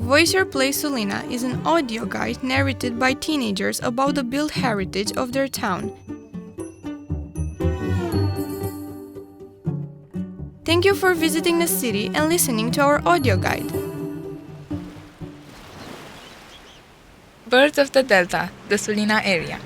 Voice Your Place Sulina is an audio guide narrated by teenagers about the built heritage of their town. Thank you for visiting the city and listening to our audio guide. Birds of the Delta, the Sulina area.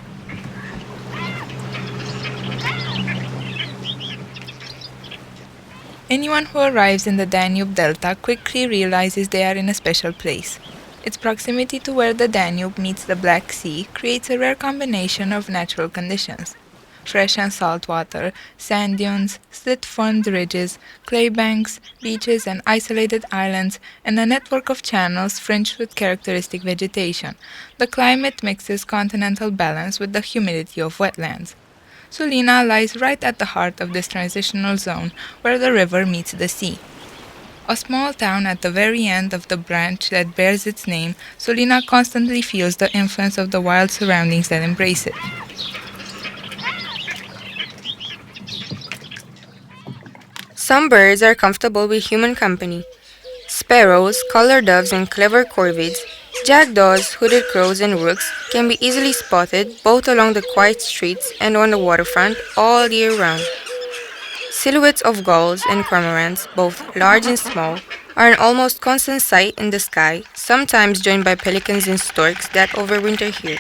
Anyone who arrives in the Danube Delta quickly realizes they are in a special place. Its proximity to where the Danube meets the Black Sea creates a rare combination of natural conditions. Fresh and salt water, sand dunes, slit-formed ridges, clay banks, beaches and isolated islands, and a network of channels fringed with characteristic vegetation. The climate mixes continental balance with the humidity of wetlands. Sulina lies right at the heart of this transitional zone where the river meets the sea. A small town at the very end of the branch that bears its name, Sulina constantly feels the influence of the wild surroundings that embrace it. Some birds are comfortable with human company. Sparrows, collared doves and clever corvids, jackdaws, hooded crows and rooks can be easily spotted both along the quiet streets and on the waterfront all year round. Silhouettes of gulls and cormorants, both large and small, are an almost constant sight in the sky, sometimes joined by pelicans and storks that overwinter here.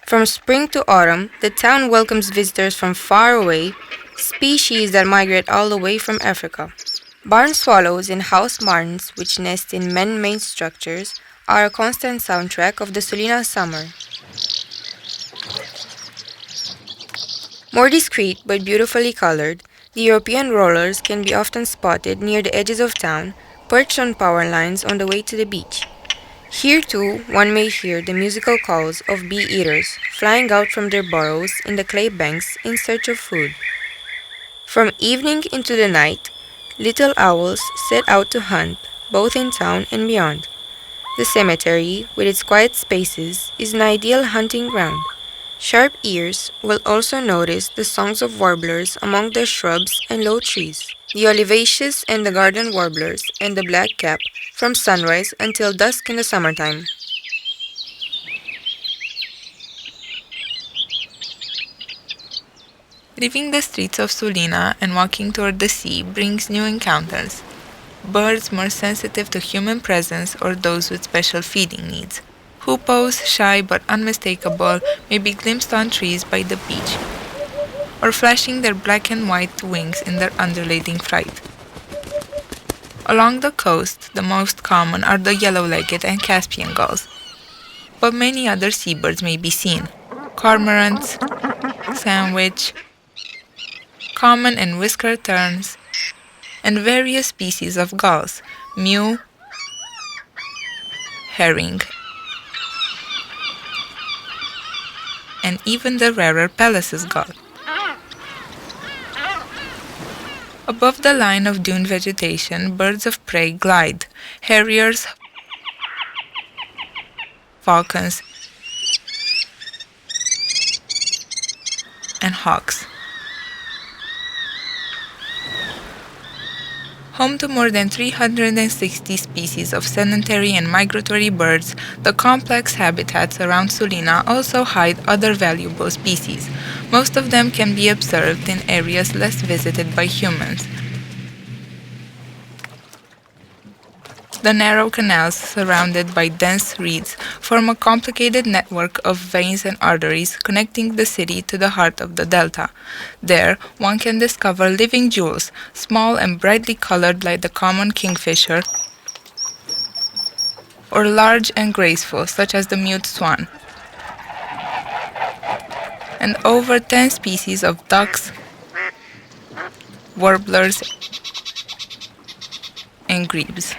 From spring to autumn, the town welcomes visitors from far away, species that migrate all the way from Africa. Barn swallows and house martins, which nest in man-made structures, are a constant soundtrack of the Sulina summer. More discreet but beautifully colored, the European rollers can be often spotted near the edges of town, perched on power lines on the way to the beach. Here too, one may hear the musical calls of bee-eaters flying out from their burrows in the clay banks in search of food. From evening into the night, little owls set out to hunt, both in town and beyond. The cemetery, with its quiet spaces, is an ideal hunting ground. Sharp ears will also notice the songs of warblers among the shrubs and low trees, the olivaceous and the garden warblers and the blackcap from sunrise until dusk in the summertime. Leaving the streets of Sulina and walking toward the sea brings new encounters. Birds more sensitive to human presence or those with special feeding needs. Hoopoes, shy but unmistakable, may be glimpsed on trees by the beach, or flashing their black and white wings in their undulating flight. Along the coast, the most common are the yellow-legged and Caspian gulls, but many other seabirds may be seen. Cormorants, sandwich, common and whisker terns, and various species of gulls, mew, herring, and even the rarer Pallas's gull. Above the line of dune vegetation, birds of prey glide, harriers, falcons, and hawks. Home to more than 360 species of sedentary and migratory birds, the complex habitats around Sulina also hide other valuable species. Most of them can be observed in areas less visited by humans. The narrow canals surrounded by dense reeds form a complicated network of veins and arteries connecting the city to the heart of the delta. There, one can discover living jewels, small and brightly colored like the common kingfisher, or large and graceful, such as the mute swan, and over 10 species of ducks, warblers, and grebes.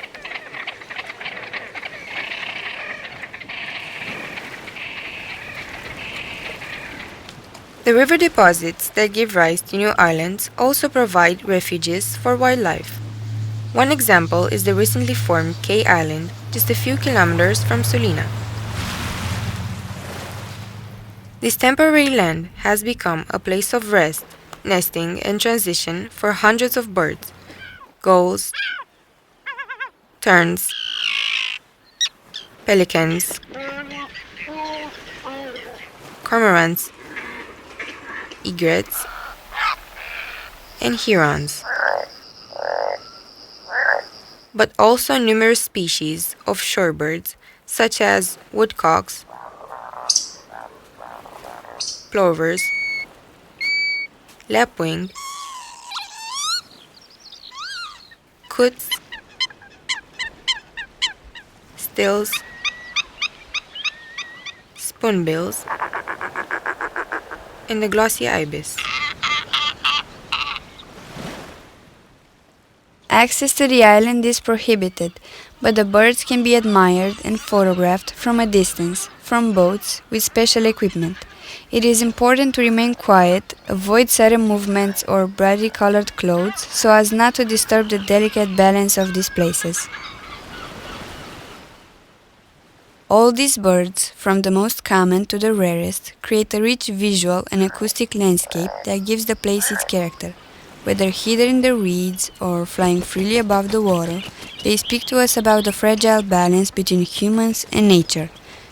The river deposits that give rise to new islands also provide refuges for wildlife. One example is the recently formed K Island, just a few kilometers from Sulina. This temporary land has become a place of rest, nesting, and transition for hundreds of birds, gulls, terns, pelicans, cormorants, egrets, and herons, but also numerous species of shorebirds such as woodcocks, plovers, lapwing, coots, stills, spoonbills, and the glossy ibis. Access to the island is prohibited, but the birds can be admired and photographed from a distance, from boats with special equipment. It is important to remain quiet, avoid sudden movements or brightly colored clothes so as not to disturb the delicate balance of these places. All these birds, from the most common to the rarest, create a rich visual and acoustic landscape that gives the place its character. Whether hidden in the reeds or flying freely above the water, they speak to us about the fragile balance between humans and nature.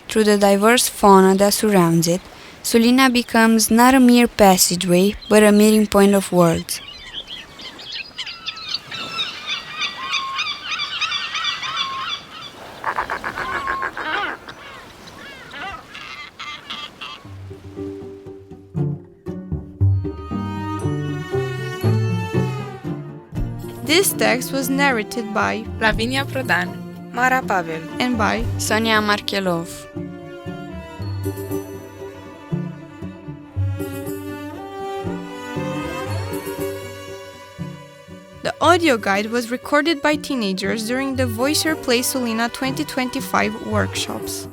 Through the diverse fauna that surrounds it, Sulina becomes not a mere passageway, but a meeting point of worlds. This text was narrated by Lavinia Prodan, Pavel, and by Sonia Marchelov. The audio guide was recorded by teenagers during the Voice Your Place Sulina 2025 workshops.